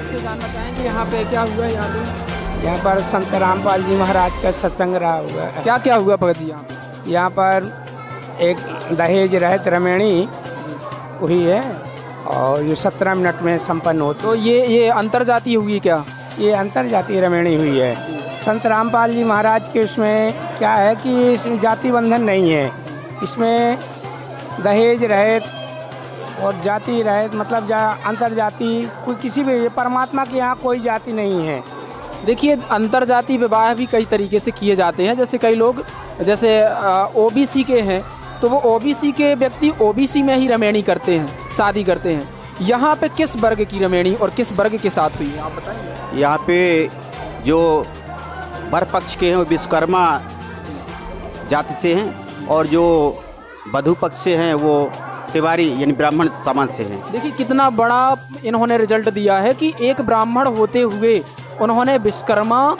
आपसे जानना चाहेंगे यहाँ पे क्या हुआ है यहाँ पे? यहाँ पर संत रामपाल जी महाराज का सत्संग रहा हुआ है। क्या क्या हुआ भगत जी यहाँ पे? यहाँ पर एक दहेज रहित रमणी हुई है और ये 17 मिनट में संपन्न होती। तो ये अंतर जाती हुई क्या? ये अंतर जातीय रमणी हुई है। संत रामपाल जी महाराज के उसमें क्या है कि इसमें जाति बंधन नहीं है, इसमें दहेज रहित और जाति रहित मतलब अंतर जाति कोई किसी भी परमात्मा के यहाँ कोई जाति नहीं है। देखिए अंतरजातीय विवाह भी कई तरीके से किए जाते हैं। जैसे कई लोग जैसे ओबीसी के हैं तो वो ओबीसी के व्यक्ति ओबीसी में ही रमैणी करते हैं, शादी करते हैं। यहाँ पे किस वर्ग की रमैणी और किस वर्ग के साथ हुई है आप बताइए। यहाँ पे जो वर पक्ष के हैं वो विश्वकर्मा जाति से हैं और जो वधू पक्ष से हैं वो तिवारी यानी ब्राह्मण समाज से हैं। देखिए कितना बड़ा इन्होंने रिजल्ट दिया है कि एक ब्राह्मण होते हुए उन्होंने विश्वकर्मा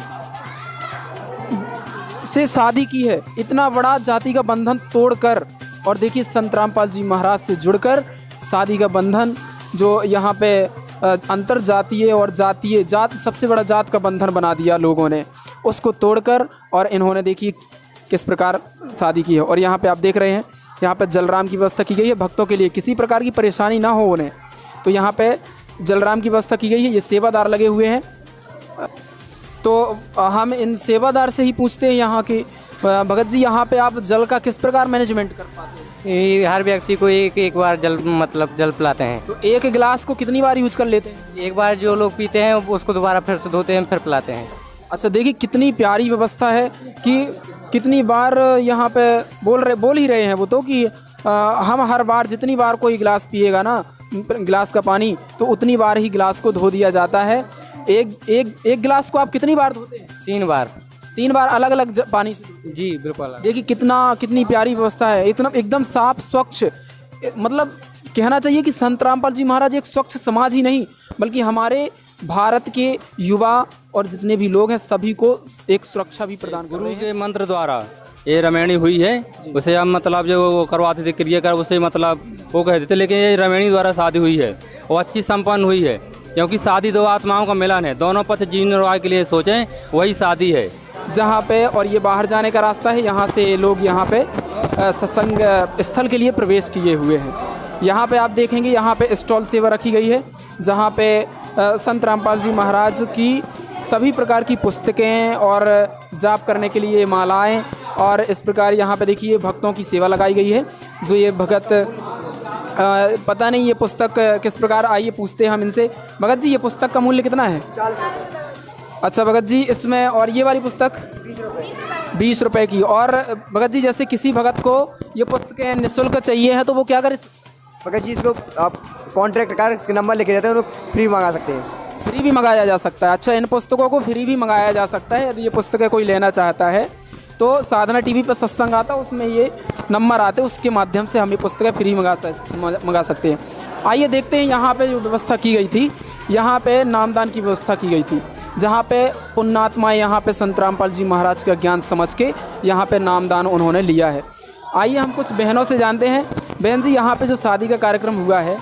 से शादी की है। इतना बड़ा जाति का बंधन तोड़कर और देखिए संत रामपाल जी महाराज से जुड़कर शादी का बंधन जो यहाँ पे अंतर जातीय और जातीय सबसे बड़ा जात का बंधन बना दिया लोगों ने, उसको तोड़कर और इन्होंने देखिए किस प्रकार शादी की है। और यहाँ पे आप देख रहे हैं यहाँ पे जलराम की व्यवस्था की गई है भक्तों के लिए, किसी प्रकार की परेशानी ना हो उन्हें, तो यहाँ पे जलराम की व्यवस्था की गई है। ये सेवादार लगे हुए हैं, तो हम इन सेवादार से ही पूछते हैं यहाँ के भगत जी यहाँ पे आप जल का किस प्रकार मैनेजमेंट कर पाते हैं? हर व्यक्ति को एक बार जल पिलाते हैं। तो एक गिलास को कितनी बार यूज कर लेते हैं? एक बार जो लोग पीते हैं उसको दोबारा फिर से धोते हैं फिर पिलाते हैं। अच्छा देखिए कितनी प्यारी व्यवस्था है कि कितनी बार यहाँ पे बोल ही रहे हैं वो तो कि हम हर बार जितनी बार कोई गिलास पिएगा ना गिलास का पानी तो उतनी बार ही गिलास को धो दिया जाता है। एक गिलास को आप कितनी बार धोते हैं? 3 बार अलग अलग पानी से? जी बिल्कुल। देखिए कितनी प्यारी व्यवस्था है, इतना एकदम साफ स्वच्छ। मतलब कहना चाहिए कि संत रामपाल जी महाराज एक स्वच्छ समाज ही नहीं बल्कि हमारे भारत के युवा और जितने भी लोग हैं सभी को एक सुरक्षा भी प्रदान कर रहे हैं। गुरु के मंत्र द्वारा ये रमैणी हुई है, उसे हम मतलब जो वो करवाते थे क्रिया कर उसे मतलब वो कहते थे, लेकिन ये रमैणी द्वारा शादी हुई है और अच्छी संपन्न हुई है क्योंकि शादी दो आत्माओं का मिलन है, दोनों पक्ष जीवन निर्वाह के लिए सोचें वही शादी है। जहाँ पे और ये बाहर जाने का रास्ता है, यहाँ से लोग यहाँ पे सत्संग स्थल के लिए प्रवेश किए हुए हैं। यहाँ पे आप देखेंगे यहाँ पे स्टॉल सेवा रखी गई है जहाँ पे संत रामपाल जी महाराज की सभी प्रकार की पुस्तकें और जाप करने के लिए मालाएं और इस प्रकार यहाँ पे देखिए भक्तों की सेवा लगाई गई है। जो ये भगत पता नहीं ये पुस्तक किस प्रकार, आइए पूछते हैं हम इनसे। भगत जी ये पुस्तक का मूल्य कितना है? 40। अच्छा भगत जी इसमें और ये वाली पुस्तक 20 रुपये की। और भगत जी जैसे किसी भगत को ये पुस्तकें निःशुल्क चाहिए हैं तो वो क्या करे? भगत जी इसको आप कॉन्ट्रैक्ट कर इसके नंबर लिखे रहते हैं और फ्री मंगा सकते हैं। फ्री भी मंगाया जा सकता है? अच्छा इन पुस्तकों को फ्री भी मंगाया जा सकता है। यदि ये पुस्तकें कोई लेना चाहता है तो साधना टीवी पर सत्संग आता है उसमें ये नंबर आते हैं, उसके माध्यम से हम ये पुस्तकें फ्री मंगा सकते हैं। आइए देखते हैं यहाँ पे जो व्यवस्था की गई थी, यहाँ पे नामदान की व्यवस्था की गई थी जहाँ पे पुण्यात्माएँ यहाँ पे संत रामपाल जी महाराज का ज्ञान समझ के यहाँ पे नामदान उन्होंने लिया है। आइए हम कुछ बहनों से जानते हैं। बहन जी यहाँ पे जो शादी का कार्यक्रम हुआ है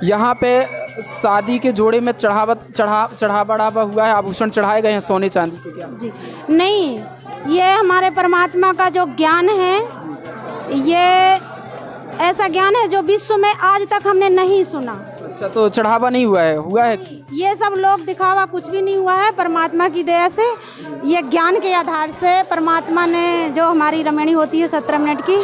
यहाँ पे शादी के जोड़े में चढ़ावा हुआ है, आभूषण चढ़ाए गए हैं सोने चांदी के? क्या जी नहीं, ये हमारे परमात्मा का जो ज्ञान है ये ऐसा ज्ञान है जो विश्व में आज तक हमने नहीं सुना। अच्छा तो चढ़ावा नहीं हुआ है? हुआ है ये सब लोग दिखावा कुछ भी नहीं हुआ है। परमात्मा की दया से ये ज्ञान के आधार से परमात्मा ने जो हमारी रमैणी होती है 17 मिनट की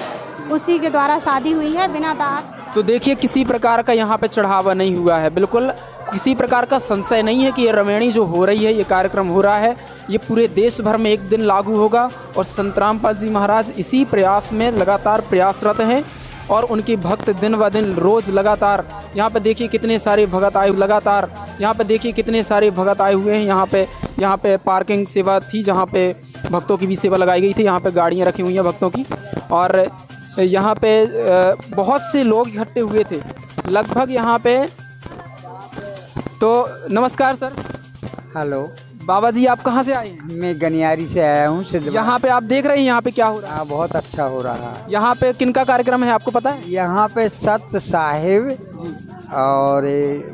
उसी के द्वारा शादी हुई है बिना दाग। तो देखिए किसी प्रकार का यहाँ पे चढ़ावा नहीं हुआ है, बिल्कुल किसी प्रकार का संशय नहीं है कि ये रमैणी जो हो रही है, ये कार्यक्रम हो रहा है, ये पूरे देश भर में एक दिन लागू होगा। और संत रामपाल जी महाराज इसी प्रयास में लगातार प्रयासरत हैं और उनके भक्त दिन ब दिन रोज़ लगातार यहाँ पे देखिए कितने सारे भगत आए लगातार यहाँ पे देखिए कितने सारे भगत आए हुए हैं। यहाँ पे पार्किंग सेवा थी जहाँ पे भक्तों की भी सेवा लगाई गई थी। यहाँ पे गाड़ियाँ रखी हुई हैं भक्तों की और यहाँ पे बहुत से लोग इकट्ठे हुए थे लगभग यहाँ पे। तो नमस्कार सर। हेलो बाबा जी आप कहाँ से आए हैं? मैं गनियारी से आया हूँ। यहाँ पे आप देख रहे हैं यहाँ पे क्या हो रहा है? बहुत अच्छा हो रहा है। यहाँ पे किनका कार्यक्रम है आपको पता है? यहाँ पे सत्य साहिब और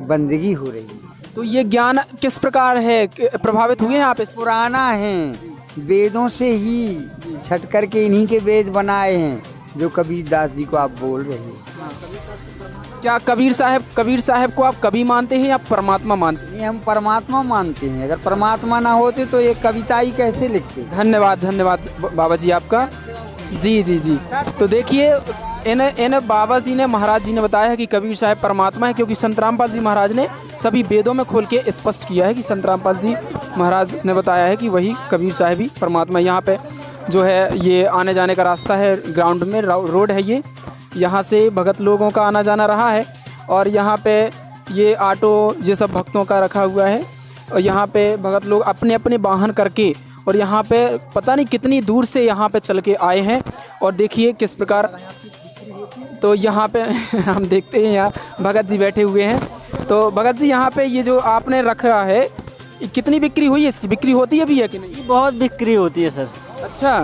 बंदगी हो रही है। तो ये ज्ञान किस प्रकार है, प्रभावित हुए हैं आप इस? पुराना है, वेदों से ही छट करके इन्हीं के वेद बनाए हैं जो कबीर दास जी को आप बोल रहे हैं। क्या कबीर साहब को आप कवि मानते हैं या परमात्मा मानते हैं? नहीं, हम परमात्मा मानते हैं। अगर परमात्मा ना होते तो ये कविता ही कैसे लिखते? धन्यवाद बाबा जी आपका। जी। तो देखिए इन बाबा जी ने, महाराज जी ने बताया है कि कबीर साहब परमात्मा है, क्योंकि संत रामपाल जी महाराज ने सभी वेदों में खोल के स्पष्ट किया है कि संत रामपाल जी महाराज ने बताया है कि वही कबीर साहब ही परमात्मा। यहाँ पे जो है ये आने जाने का रास्ता है, ग्राउंड में रोड है, ये यहाँ से भगत लोगों का आना जाना रहा है। और यहाँ पे ये ऑटो ये सब भक्तों का रखा हुआ है। और यहाँ पे भगत लोग अपने अपने वाहन करके और यहाँ पे पता नहीं कितनी दूर से यहाँ पे चल के आए हैं। और देखिए किस प्रकार, तो यहाँ पे हम देखते हैं यहाँ भगत जी बैठे हुए हैं। तो भगत जी यहाँ पे ये जो आपने रखा है, कितनी बिक्री हुई है इसकी? बिक्री होती है भी है कि नहीं? बहुत बिक्री होती है सर। अच्छा,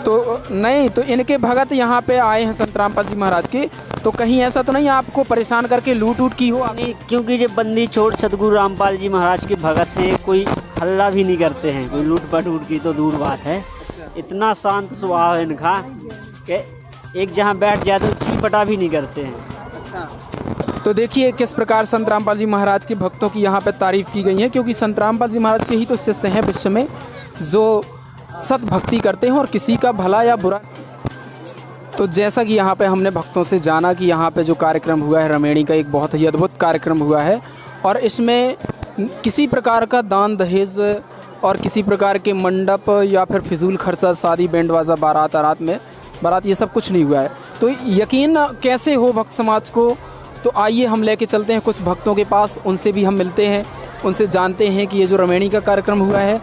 तो नहीं, तो इनके भगत यहाँ पे आए हैं संत रामपाल जी महाराज के, तो कहीं ऐसा तो नहीं आपको परेशान करके लूट की हो? नहीं, क्योंकि ये बंदी छोड़ सतगुरु रामपाल जी महाराज के भगत हैं, कोई हल्ला भी नहीं करते हैं, कोई लूट पटूट की तो दूर बात है। इतना शांत स्वभाव है इनका कि एक जहाँ बैठ जाए तो चीपटा भी नहीं करते हैं। तो देखिए किस प्रकार संत रामपाल जी महाराज के भक्तों की यहाँ पे तारीफ़ की गई है, क्योंकि संत रामपाल जी महाराज के ही तो शिष्य हैं विश्व में जो सत भक्ति करते हैं और किसी का भला या बुरा। तो जैसा कि यहाँ पे हमने भक्तों से जाना कि यहाँ पे जो कार्यक्रम हुआ है रमेणी का, एक बहुत ही अद्भुत कार्यक्रम हुआ है और इसमें किसी प्रकार का दान दहेज और किसी प्रकार के मंडप या फिर फिजूल खर्चा, शादी, बैंड बाजा, बारात ये सब कुछ नहीं हुआ है। तो यकीन कैसे हो भक्त समाज को? तो आइए हम लेके चलते हैं कुछ भक्तों के पास, उनसे भी हम मिलते हैं, उनसे जानते हैं कि ये जो रमेणी का कार्यक्रम हुआ है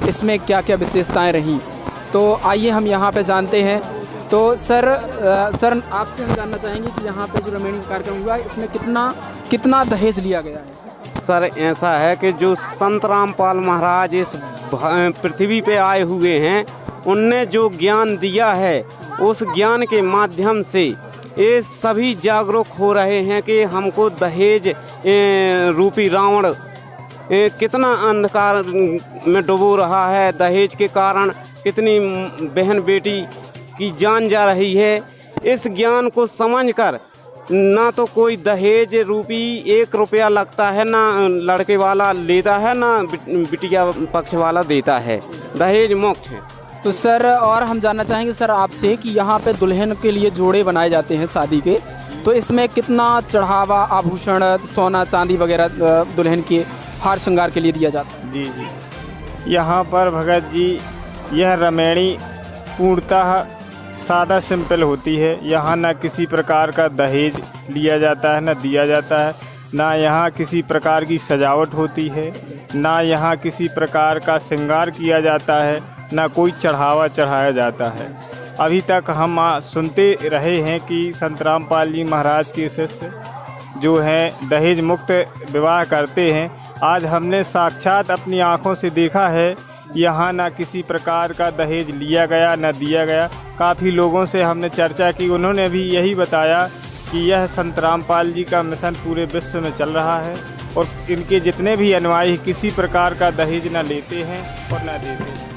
इसमें क्या क्या विशेषताएं रहीं। तो आइए हम यहाँ पे जानते हैं। तो सर आपसे हम जानना चाहेंगे कि यहाँ पे जो रमेणी का कार्यक्रम हुआ है इसमें कितना दहेज लिया गया है? सर ऐसा है कि जो संत रामपाल महाराज इस पृथ्वी पे आए हुए हैं, उनने जो ज्ञान दिया है उस ज्ञान के माध्यम से ये सभी जागरूक हो रहे हैं कि हमको दहेज रूपी रावण कितना अंधकार में डुबो रहा है। दहेज के कारण कितनी बहन बेटी की जान जा रही है। इस ज्ञान को समझकर ना तो कोई दहेज रूपी 1 रुपया लगता है, ना लड़के वाला लेता है, ना बिटिया पक्ष वाला देता है। दहेज मोक्ष है। तो सर और हम जानना चाहेंगे सर आपसे कि यहाँ पे दुल्हन के लिए जोड़े बनाए जाते हैं शादी के, तो इसमें कितना चढ़ावा, आभूषण, सोना चांदी वगैरह दुल्हन के हार श्रृंगार के लिए दिया जाता है? जी यहाँ पर भगत जी यह रमेणी पूर्णतः सादा सिंपल होती है। यहाँ ना किसी प्रकार का दहेज लिया जाता है, ना दिया जाता है, ना यहाँ किसी प्रकार की सजावट होती है, ना यहाँ किसी प्रकार का श्रृंगार किया जाता है, ना कोई चढ़ावा चढ़ाया जाता है। अभी तक हम सुनते रहे हैं कि संत रामपाल जी महाराज के शिष्य जो हैं दहेज मुक्त विवाह करते हैं। आज हमने साक्षात अपनी आँखों से देखा है, यहाँ ना किसी प्रकार का दहेज लिया गया, ना दिया गया। काफ़ी लोगों से हमने चर्चा की, उन्होंने भी यही बताया कि यह संत रामपाल जी का मिशन पूरे विश्व में चल रहा है और इनके जितने भी अनुयायी किसी प्रकार का दहेज न लेते हैं और न देते हैं।